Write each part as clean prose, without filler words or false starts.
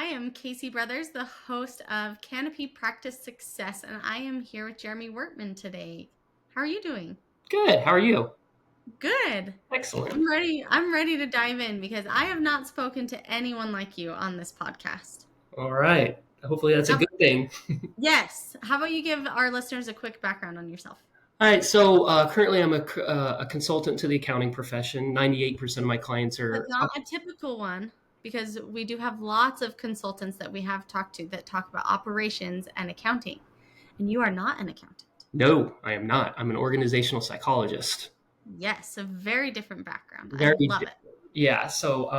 I am Casey Brothers, the host of Canopy Practice Success, and I am here with Jeremy Wortman today. How are you doing? Good. How are you? Good. Excellent. I'm ready to dive in because I have not spoken to anyone like you on this podcast. All right. Hopefully that's a How, good thing. yes. How about you give our listeners a quick background on yourself? All right. So currently I'm a consultant to the accounting profession. 98% of my clients But are not a typical one because we do have lots of consultants that we have talked to that talk about operations and accounting, and you are not an accountant. no, I am not. I'm an organizational psychologist. Yes, a very different background. I Very love it. different. Yeah. So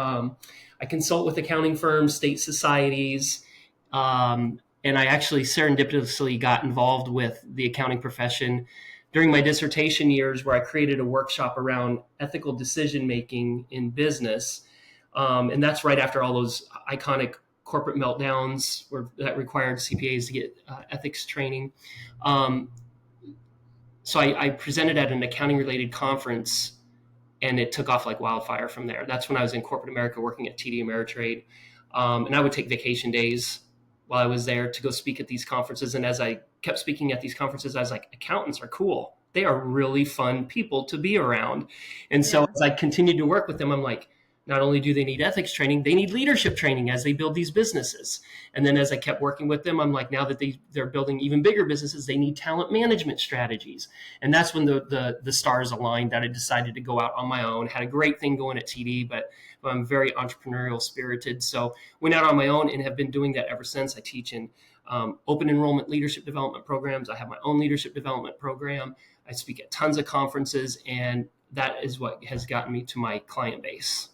I consult with accounting firms, state societies, and I actually serendipitously got involved with the accounting profession during my dissertation years, where I created a workshop around ethical decision making in business. And that's right after all those iconic corporate meltdowns that required CPAs to get ethics training. Um, so I presented at an accounting related conference, and it took off like wildfire from there. That's when I was in corporate America working at TD Ameritrade. And I would take vacation days while I was there to go speak at these conferences. And as I kept speaking at these conferences, I was like, accountants are cool. They are really fun people to be around. And so Yeah. as I continued to work with them, I'm like, not only do they need ethics training, they need leadership training as they build these businesses. And then as I kept working with them, I'm like, now that they're building even bigger businesses, they need talent management strategies. And that's when the stars aligned that I decided to go out on my own. Had a great thing going at TD, but I'm very entrepreneurial spirited. So went out on my own and have been doing that ever since. I teach in open enrollment leadership development programs. I have my own leadership development program. I speak at tons of conferences, and that is what has gotten me to my client base.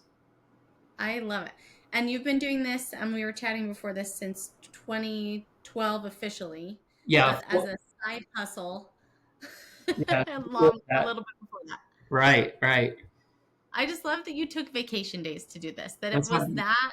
I love it. And you've been doing this, and we were chatting before this, since 2012 officially, Yeah, but as a side hustle, yeah, and before a that. little bit before that. Right, right. I just love that you took vacation days to do this, that it That's how was that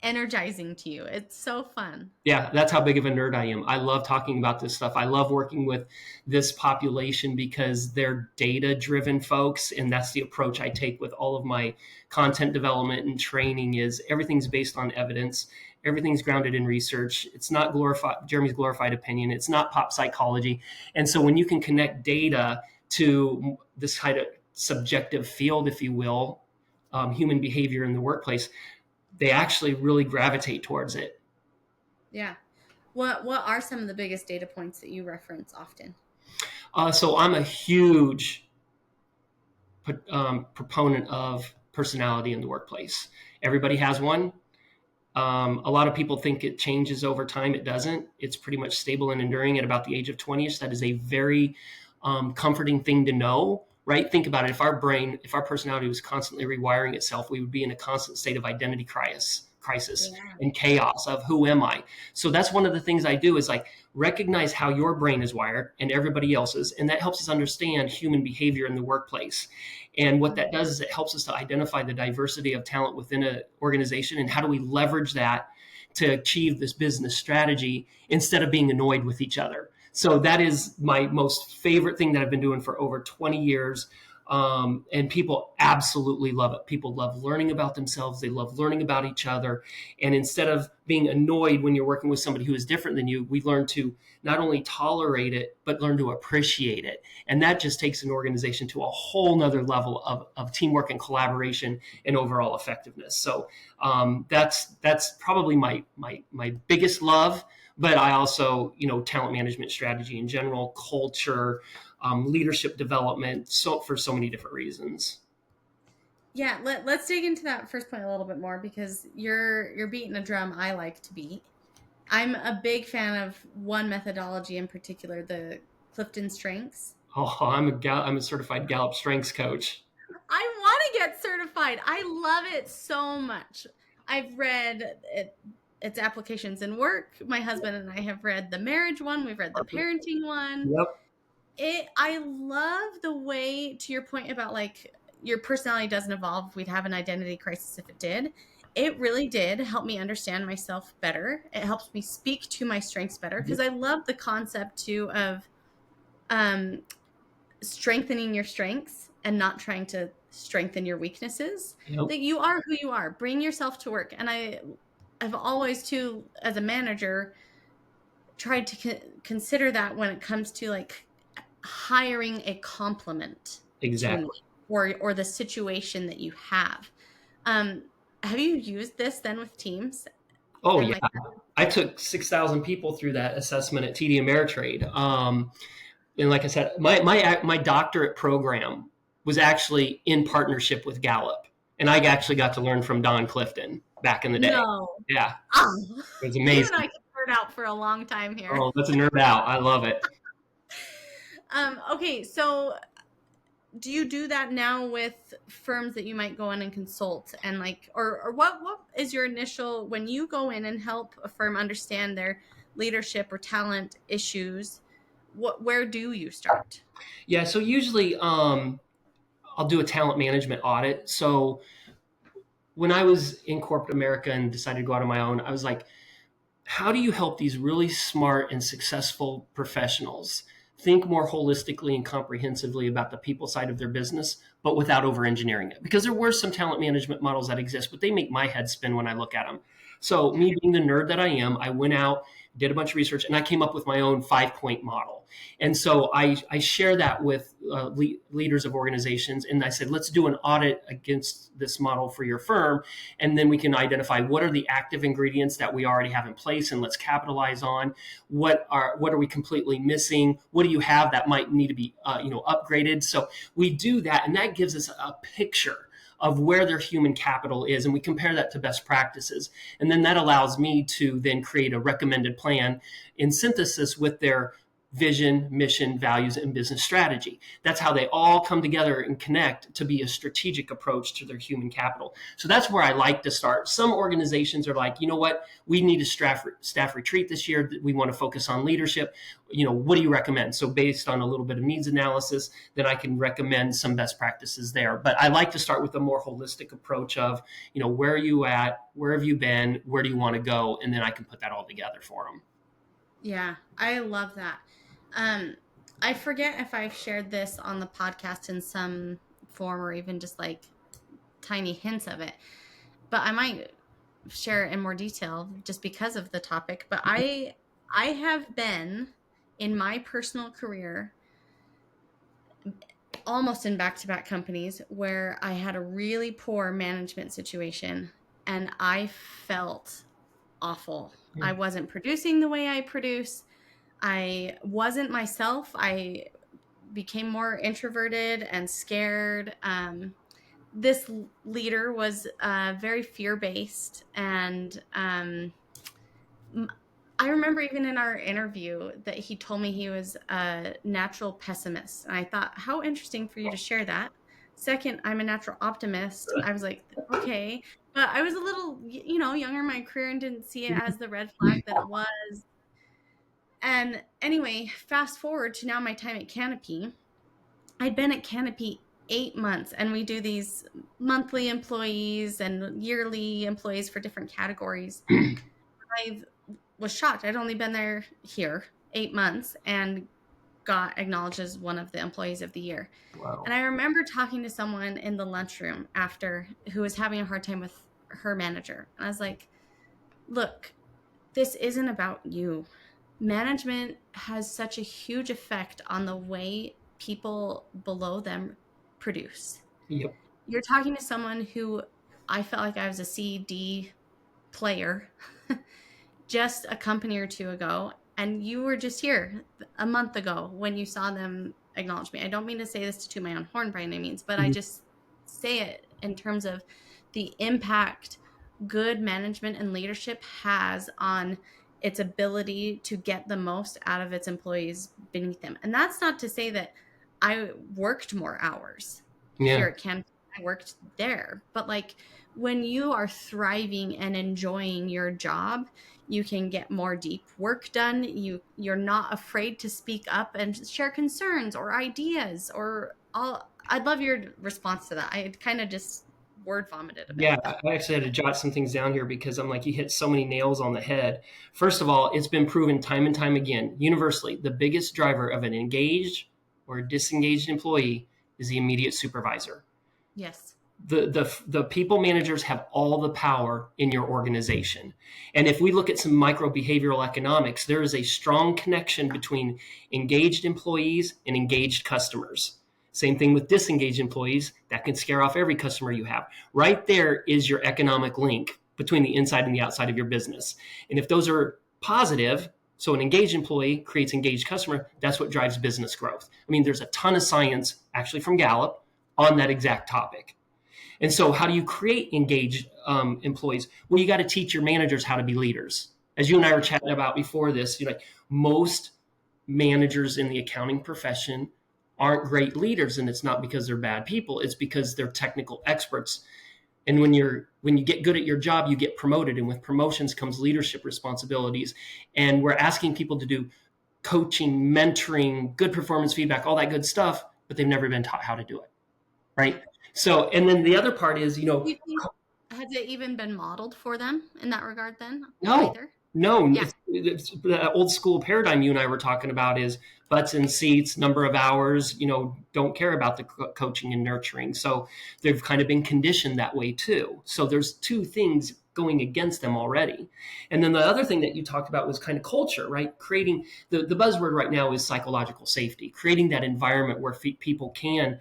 energizing to you. It's so fun. Yeah, that's how big of a nerd I am. I love talking about this stuff. I love working with this population because they're data driven folks, and that's the approach I take with all of my content development and training. Is everything's based on evidence. Everything's grounded in research. It's not Jeremy's glorified opinion. It's not pop psychology. And so when you can connect data to this kind of subjective field, if you will, human behavior in the workplace, they actually really gravitate towards it. Yeah. What are some of the biggest data points that you reference often? So I'm a huge proponent of personality in the workplace. Everybody has one. A lot of people think it changes over time. It doesn't. It's pretty much stable and enduring at about the age of 20ish. That is a very comforting thing to know, right? Think about it. If our personality was constantly rewiring itself, we would be in a constant state of identity crisis Yeah. and chaos of who am I? So that's one of the things I do is like recognize how your brain is wired and everybody else's. And that helps us understand human behavior in the workplace. And what that does is it helps us to identify the diversity of talent within an organization and how do we leverage that to achieve this business strategy instead of being annoyed with each other. So that is my most favorite thing that I've been doing for over 20 years. And people absolutely love it. People love learning about themselves. They love learning about each other. And instead of being annoyed when you're working with somebody who is different than you, we learn to not only tolerate it, but learn to appreciate it. And that just takes an organization to a whole nother level of teamwork and collaboration and overall effectiveness. So that's probably my biggest love. But I also, talent management strategy in general, culture, leadership development, so for so many different reasons. Yeah, let's dig into that first point a little bit more because you're beating a drum I like to beat. I'm a big fan of one methodology in particular, the Clifton Strengths. Oh, I'm a certified Gallup Strengths coach. I want to get certified. I love it so much. I've read its applications in work. My husband and I have read the marriage one. We've read the parenting one. Yep. I love the way, to your point about like your personality doesn't evolve. We'd have an identity crisis if it did. It really did help me understand myself better. It helps me speak to my strengths better because I love the concept too of um, strengthening your strengths and not trying to strengthen your weaknesses. Yep. That you are who you are. Bring yourself to work. And I've always too, as a manager, tried to consider that when it comes to like hiring a compliment to me Exactly. or the situation that you have. Um, have you used this then with teams Oh and yeah. like I took 6,000 people through that assessment at TD Ameritrade. And like I said, my doctorate program was actually in partnership with Gallup, and I actually got to learn from Don Clifton back in the day. no? Yeah, Oh, it was you and amazing. I can nerd out for a long time here. Oh, that's a nerd out. I love it. Okay, so do you do that now with firms that you might go in and consult and like or what is your initial when you go in and help a firm understand their leadership or talent issues, where do you start? Yeah, so usually I'll do a talent management audit. So when I was in corporate America and decided to go out on my own, I was like, how do you help these really smart and successful professionals think more holistically and comprehensively about the people side of their business, but without over engineering it? Because there were some talent management models that exist, but they make my head spin when I look at them. So, me being the nerd that I am, I went out, did a bunch of research, and I came up with my own 5 point model. And so I share that with leaders of organizations. And I said, let's do an audit against this model for your firm. And then we can identify what are the active ingredients that we already have in place and let's capitalize on. What are we completely missing? What do you have that might need to be upgraded? So we do that, and that gives us a picture of where their human capital is, and we compare that to best practices. And then that allows me to then create a recommended plan in synthesis with their vision, mission, values, and business strategy. That's how they all come together and connect to be a strategic approach to their human capital. So that's where I like to start. Some organizations are like, you know what, we need a staff retreat this year. We want to focus on leadership. What do you recommend? So based on a little bit of needs analysis, then I can recommend some best practices there. But I like to start with a more holistic approach of, where are you at? Where have you been? Where do you want to go? And then I can put that all together for them. Yeah, I love that. um I forget if I've shared this on the podcast in some form or even just like tiny hints of it, but I might share it in more detail just because of the topic. But I have been in my personal career almost in back-to-back companies where I had a really poor management situation and I felt awful. I wasn't producing the way I produce. I wasn't myself. I became more introverted and scared. This leader was very fear-based, and I remember even in our interview that he told me he was a natural pessimist. And I thought, how interesting for you to share that. Second, I'm a natural optimist. I was like, okay. But I was a little, younger in my career and didn't see it as the red flag that it was. And anyway, fast forward to now my time at Canopy. I'd been at Canopy 8 months, and we do these monthly employees and yearly employees for different categories. I was shocked. I'd only been there here 8 months and got acknowledged as one of the employees of the year. Wow. And I remember talking to someone in the lunchroom after who was having a hard time with her manager. And I was like, look, this isn't about you. Management has such a huge effect on the way people below them produce. Yep. You're talking to someone who I felt like I was a CD player just a company or two ago, and you were just here a month ago when you saw them acknowledge me. I don't mean to say this to toot my own horn by any means, but I just say it in terms of the impact good management and leadership has on its ability to get the most out of its employees beneath them. And that's not to say that I worked more hours here Yeah. at Canopy. I worked there, but like when you are thriving and enjoying your job, you can get more deep work done. You're not afraid to speak up and share concerns or ideas or all. I'd love your response to that. I kind of just word vomited a bit. Yeah, I actually had to jot some things down here because I'm like, you hit so many nails on the head. First of all, it's been proven time and time again, universally, the biggest driver of an engaged or disengaged employee is the immediate supervisor. Yes. The people managers have all the power in your organization. And if we look at some micro behavioral economics, there is a strong connection between engaged employees and engaged customers. Same thing with disengaged employees. That can scare off every customer you have. Right there is your economic link between the inside and the outside of your business. And if those are positive, so an engaged employee creates engaged customer, that's what drives business growth. I mean, there's a ton of science actually from Gallup on that exact topic. And so, how do you create engaged employees? Well, you got to teach your managers how to be leaders. As you and I were chatting about before this, like most managers in the accounting profession aren't great leaders, and it's not because they're bad people. It's because they're technical experts. And when you get good at your job, you get promoted, and with promotions comes leadership responsibilities. And we're asking people to do coaching, mentoring, good performance feedback, all that good stuff, but they've never been taught how to do it, right? So, and then the other part is, Do you think, has it even been modeled for them in that regard then no, either? no, Yeah. it's the old school paradigm you and I were talking about is butts in seats, number of hours, don't care about the coaching and nurturing. So they've kind of been conditioned that way too. So there's two things going against them already. And then the other thing that you talked about was kind of culture, right? Creating the buzzword right now is psychological safety, creating that environment where people can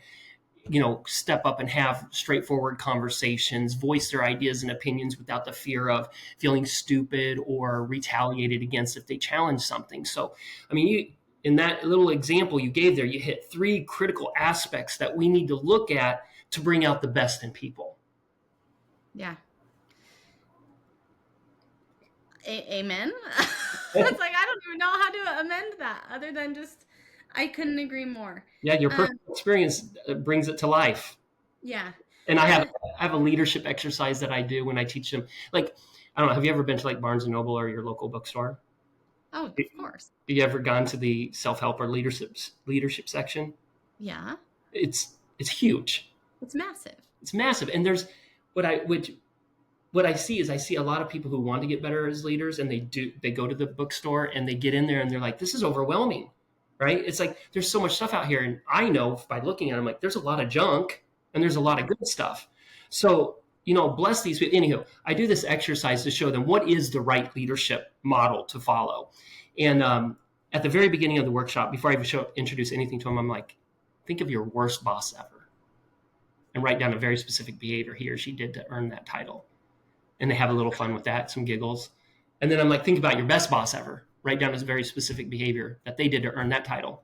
step up and have straightforward conversations, voice their ideas and opinions without the fear of feeling stupid or retaliated against if they challenge something. So, I mean, in that little example you gave there, you hit three critical aspects that we need to look at to bring out the best in people. Yeah. Amen. It's like, I don't even know how to amend that other than just, I couldn't agree more. Yeah, your Um, personal experience brings it to life. yeah. And I And have a leadership exercise that I do when I teach them. Like, I don't know, have you ever been to like Barnes and Noble or your local bookstore? oh, of course. You ever gone to the self-help or leadership section? Yeah. It's huge. It's massive. It's massive. And there's what I which what I see is I see a lot of people who want to get better as leaders, and they go to the bookstore and they get in there and they're like, this is overwhelming. Right? It's like there's so much stuff out here. And I know by looking at them, like there's a lot of junk and there's a lot of good stuff. So, bless these people. Anyhow, I do this exercise to show them what is the right leadership model to follow. And at the very beginning of the workshop, before I even introduce anything to them, I'm like, think of your worst boss ever and write down a very specific behavior he or she did to earn that title. And they have a little fun with that, some giggles. And then I'm like, think about your best boss ever. Write down a very specific behavior that they did to earn that title.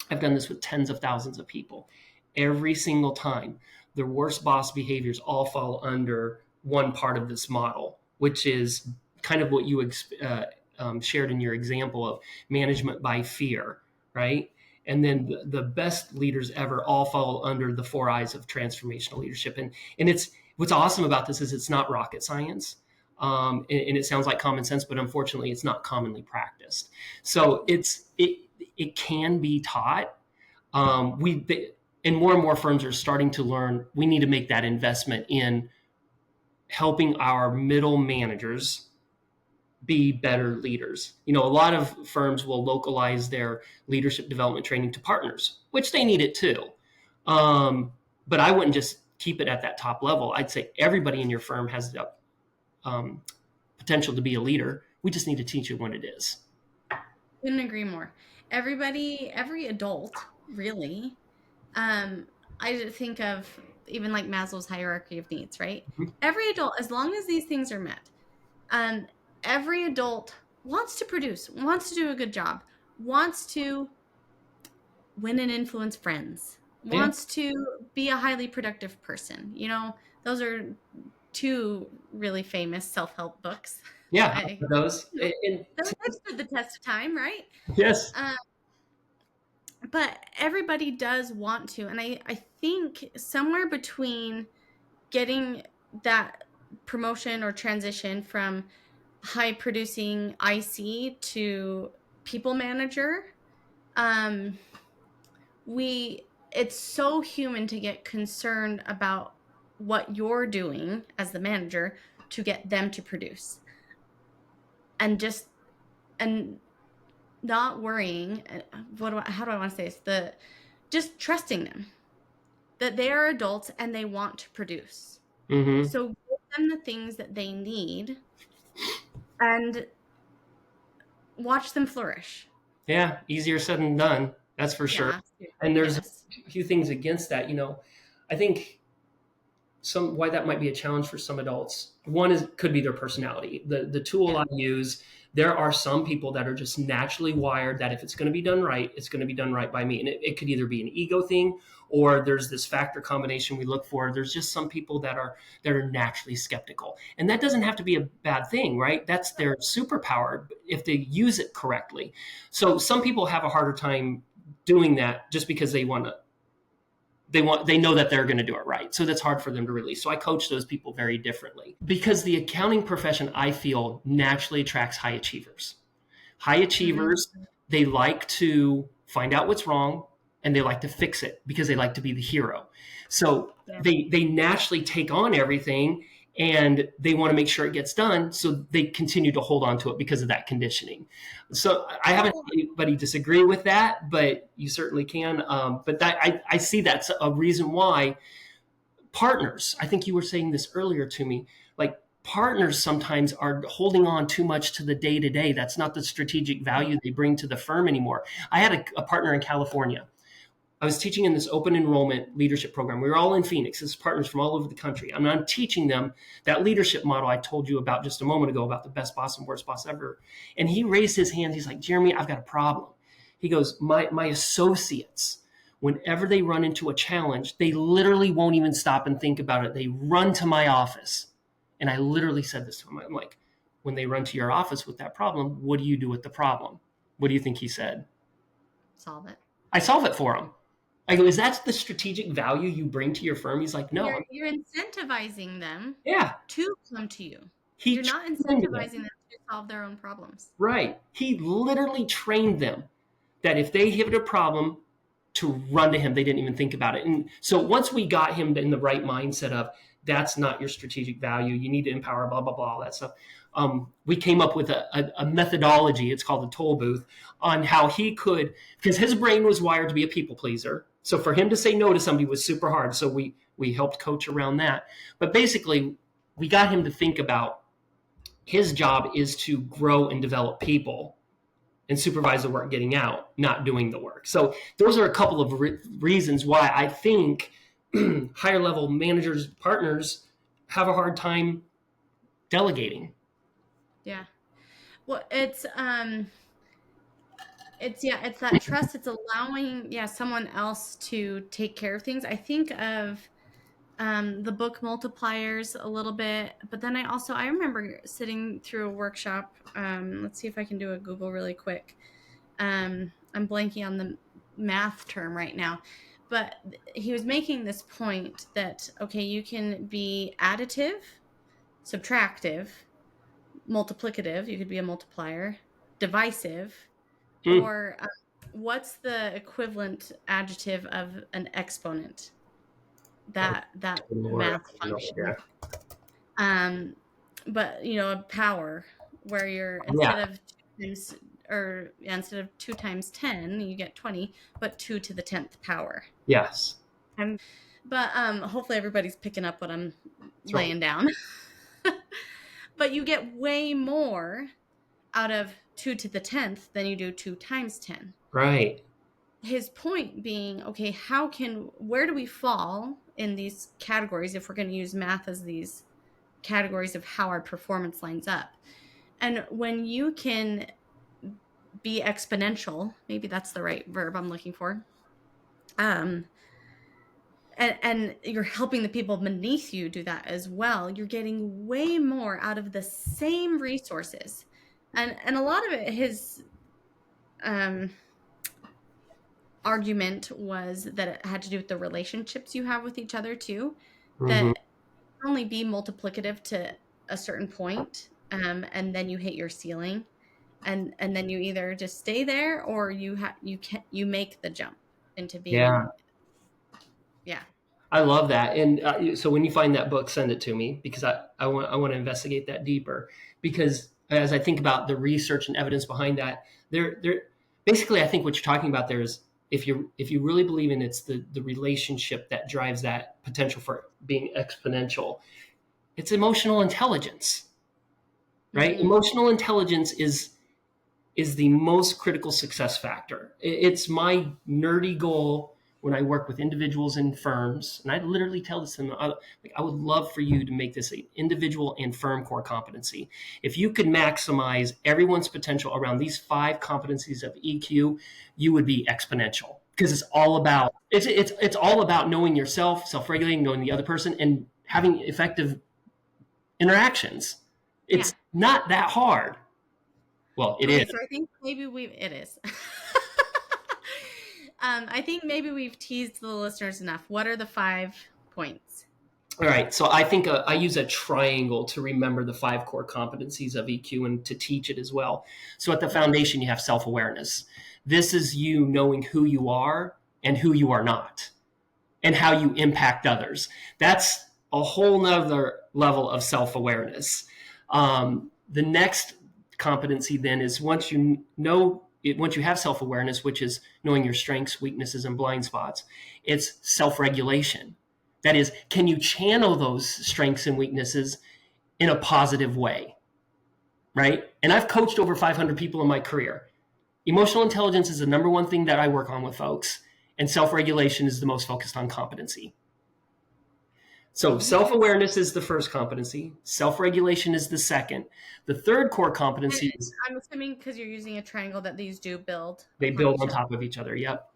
I've done this with tens of thousands of people. Every single time, the worst boss behaviors all fall under one part of this model, which is kind of what you shared in your example of management by fear, right? And then the best leaders ever all fall under the four I's of transformational leadership. And it's what's awesome about this is it's not rocket science. And it sounds like common sense, but unfortunately, it's not commonly practiced. So it can be taught. And more firms are starting to learn we need to make that investment in helping our middle managers be better leaders. A lot of firms will localize their leadership development training to partners, which they need it too. But I wouldn't just keep it at that top level. I'd say everybody in your firm has the potential to be a leader. We just need to teach you what it is. Couldn't agree more. Every adult, really. I think of even like Maslow's hierarchy of needs, right? Mhm. Every adult, as long as these things are met, um, every adult wants to produce, wants to do a good job, wants to win and influence friends, Yeah, wants to be a highly productive person. Those are two really famous self-help books. yeah, I those. They've stood the test of time, right? Yes, Um, but everybody does want to, and I think somewhere between getting that promotion or transition from high producing IC to people manager, um, it's so human to get concerned about what you're doing as the manager to get them to produce, and not worrying. How do I want to say this? Just trusting them. that they are adults and they want to produce. Mm-hmm. So give them the things that they need and watch them flourish. Yeah, easier said than done. That's for sure. Yeah. And there's Yes. a few things against that. I think why that might be a challenge for some adults. One is could be their personality. The tool Yeah. I use, there are some people that are just naturally wired that if it's going to be done right, it's going to be done right by me. And it could either be an ego thing, or there's this factor combination we look for. There's just some people that are naturally skeptical. And that doesn't have to be a bad thing, right? That's their superpower if they use it correctly. So some people have a harder time doing that just because they know that they're going to do it right, so that's hard for them to release. So I coach those people very differently, because the accounting profession, I feel, naturally attracts high achievers. High achievers, Mm-hmm. they like to find out what's wrong, and they like to fix it because they like to be the hero. So Yeah. they naturally take on everything, and they want to make sure it gets done, so they continue to hold on to it because of that conditioning. So I haven't had anybody disagree with that, but you certainly can. But I see that's a reason why partners, I think you were saying this earlier to me, like partners sometimes are holding on too much to the day to day. That's not the strategic value they bring to the firm anymore. I had a partner in California. I was teaching in this open enrollment leadership program. We were all in Phoenix. This is partners from all over the country. And I'm teaching them that leadership model I told you about just a moment ago, about the best boss and worst boss ever. And he raised his hands. He's like, Jeremy, I've got a problem. He goes, my associates, whenever they run into a challenge, they literally won't even stop and think about it. They run to my office. And I literally said this to him. I'm like, when they run to your office with that problem, what do you do with the problem? What do you think he said? Solve it. I solve it for them. I go, is that the strategic value you bring to your firm? He's like, no. You're incentivizing them Yeah. to come to you. He You're not trained them. incentivizing them to solve their own problems. Right. He literally trained them that if they hit a problem, to run to him. They didn't even think about it. And so once we got him in the right mindset of that's not your strategic value, you need to empower, blah, blah, blah, all that stuff. We came up with a methodology, it's called the toll booth, on how he could, because his brain was wired to be a people pleaser. So for him to say no to somebody was super hard. So we helped coach around that. But basically, we got him to think about his job is to grow and develop people and supervise the work getting out, not doing the work. So those are a couple of reasons why I think higher level managers, partners have a hard time delegating. Yeah. Well, it's that trust. It's allowing someone else to take care of things. I think of the book Multipliers a little bit, but then I remember sitting through a workshop. Let's see if I can do a Google really quick. I'm blanking on the math term right now, but he was making this point that, okay, you can be additive, subtractive, multiplicative. You could be a multiplier, divisive, or what's the equivalent adjective of an exponent? That math function. But a power where you're instead of 2 times 10, you get 20, but 2 to the 10th power. Yes. But hopefully everybody's picking up what I'm laying down. But you get way more out of 2 to the 10th than you do 2 times 10. Right. His point being, okay, where do we fall in these categories if we're going to use math as these categories of how our performance lines up? And when you can be exponential, maybe that's the right verb I'm looking for, and you're helping the people beneath you do that as well, you're getting way more out of the same resources. And a lot of it, his argument was that it had to do with the relationships you have with each other too. Mm-hmm. That can only be multiplicative to a certain point, and then you hit your ceiling, and then you either just stay there or you make the jump into being. Yeah. I love that. And so when you find that book, send it to me, because I want to investigate that deeper, because as I think about the research and evidence behind that, there basically, I think what you're talking about there is if you really believe in it's the relationship that drives that potential for being exponential, it's emotional intelligence, right? Mm-hmm. Emotional intelligence is the most critical success factor. It's my nerdy goal when I work with individuals in firms, and I literally tell this to them, I would love for you to make this an individual and firm core competency. If you could maximize everyone's potential around these 5 competencies of EQ, you would be exponential, because it's all about knowing yourself, self-regulating, knowing the other person, and having effective interactions. Yeah. It's not that hard. Well, it is. Okay, so I think maybe it is. I think maybe we've teased the listeners enough. What are the 5 points? All right. So I think I use a triangle to remember the 5 core competencies of EQ and to teach it as well. So at the foundation, you have self awareness. This is you knowing who you are and who you are not, and how you impact others. That's a whole nother level of self awareness. The next competency then is once you have self awareness, which is knowing your strengths, weaknesses, and blind spots, it's self regulation. That is, can you channel those strengths and weaknesses in a positive way? Right? And I've coached over 500 people in my career. Emotional intelligence is the number one thing that I work on with folks, and self regulation is the most focused on competency. So self awareness is the first competency, self regulation is the second. The third core And competency is I'm assuming because you're using a triangle that these do build they upon build each on other. top of each other. Yep.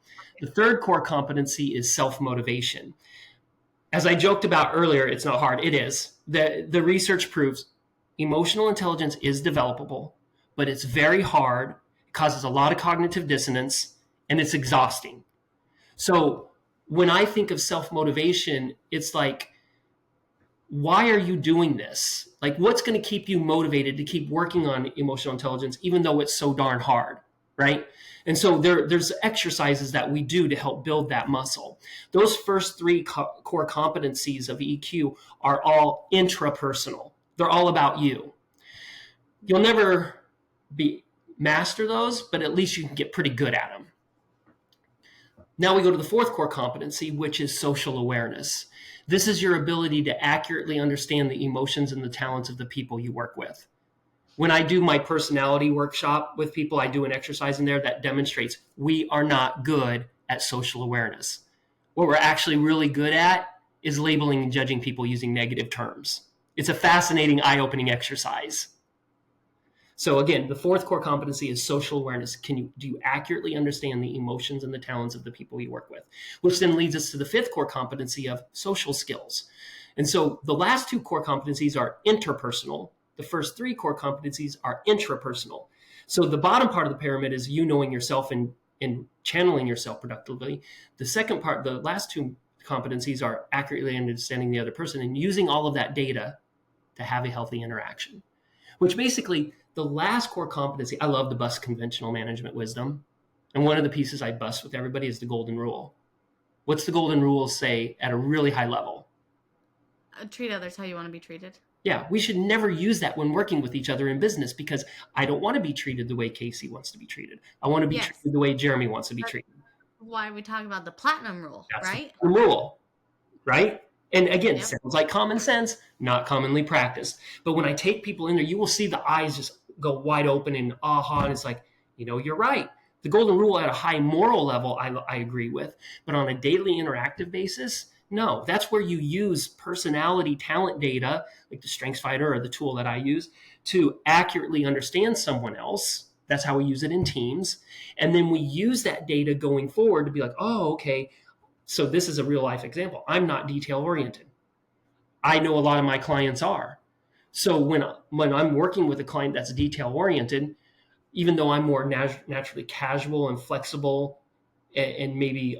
The third core competency is self motivation. As I joked about earlier, it's not hard. It is. The research proves emotional intelligence is developable, but it's very hard. It causes a lot of cognitive dissonance, and it's exhausting. So when I think of self motivation, it's like, why are you doing this? Like, what's going to keep you motivated to keep working on emotional intelligence, even though it's so darn hard, right? And so there's exercises that we do to help build that muscle. Those first 3 core competencies of EQ are all intrapersonal. They're all about you. You'll never be master those, but at least you can get pretty good at them. Now we go to the 4th core competency, which is social awareness. This is your ability to accurately understand the emotions and the talents of the people you work with. When I do my personality workshop with people, I do an exercise in there that demonstrates we are not good at social awareness. What we're actually really good at is labeling and judging people using negative terms. It's a fascinating, eye-opening exercise. So again, the 4th core competency is social awareness. Do you accurately understand the emotions and the talents of the people you work with? Which then leads us to the 5th core competency of social skills. And so the last 2 core competencies are interpersonal. The first 3 core competencies are intrapersonal. So the bottom part of the pyramid is you knowing yourself and channeling yourself productively. The second part, the last 2 competencies are accurately understanding the other person and using all of that data to have a healthy interaction. Which basically, the last core competency, I love to bust conventional management wisdom. And one of the pieces I bust with everybody is the golden rule. What's the golden rule say at a really high level? Treat others how you want to be treated. Yeah, we should never use that when working with each other in business, because I don't want to be treated the way Casey wants to be treated. I want to be treated the way Jeremy wants to be treated. Why we talk about the platinum rule, That's right? the rule, right? And again, it sounds like common sense, not commonly practiced. But when I take people in there, you will see the eyes just go wide open and aha, and it's like, you're right. The golden rule at a high moral level, I agree with. But on a daily interactive basis, no. That's where you use personality talent data, like the StrengthsFinder or the tool that I use, to accurately understand someone else. That's how we use it in teams. And then we use that data going forward to be like, oh, okay, so this is a real life example. I'm not detail oriented. I know a lot of my clients are. So when I'm working with a client that's detail oriented, even though I'm more naturally casual and flexible and maybe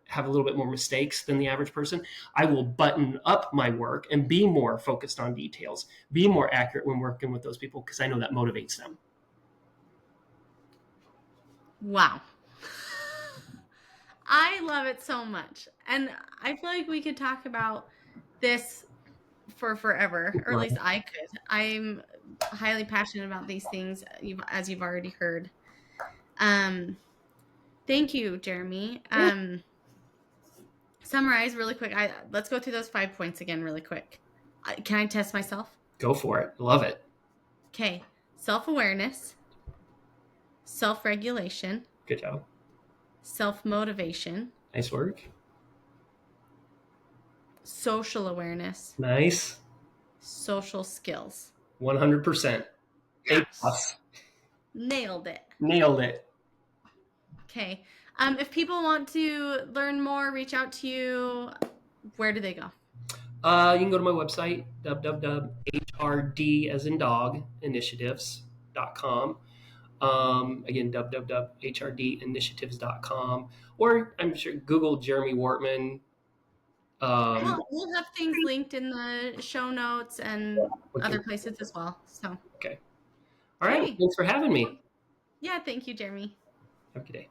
have a little bit more mistakes than the average person, I will button up my work and be more focused on details, be more accurate when working with those people, because I know that motivates them. Wow. I love it so much. And I feel like we could talk about this for forever, or at least I could. I'm highly passionate about these things, as you've already heard. Thank you, Jeremy. Yeah. Summarize really quick. Let's go through those 5 points again really quick. Can I test myself? Go for it. Love it. Okay. Self-awareness, self-regulation, Good job. self-motivation, Nice work. social awareness, Nice. social skills. 100%. A Yes. plus. Nailed it. Nailed it. Okay. If people want to learn more, reach out to you, where do they go? You can go to my website, www.hrd as in dog initiatives.com. Again, www.hrdinitiatives.com. Or I'm sure Google Jeremy Wortman. We'll have things linked in the show notes and Okay. other places as well. So, Okay. All right. okay. Thanks for having me. Yeah, thank you, Jeremy. Have a good day.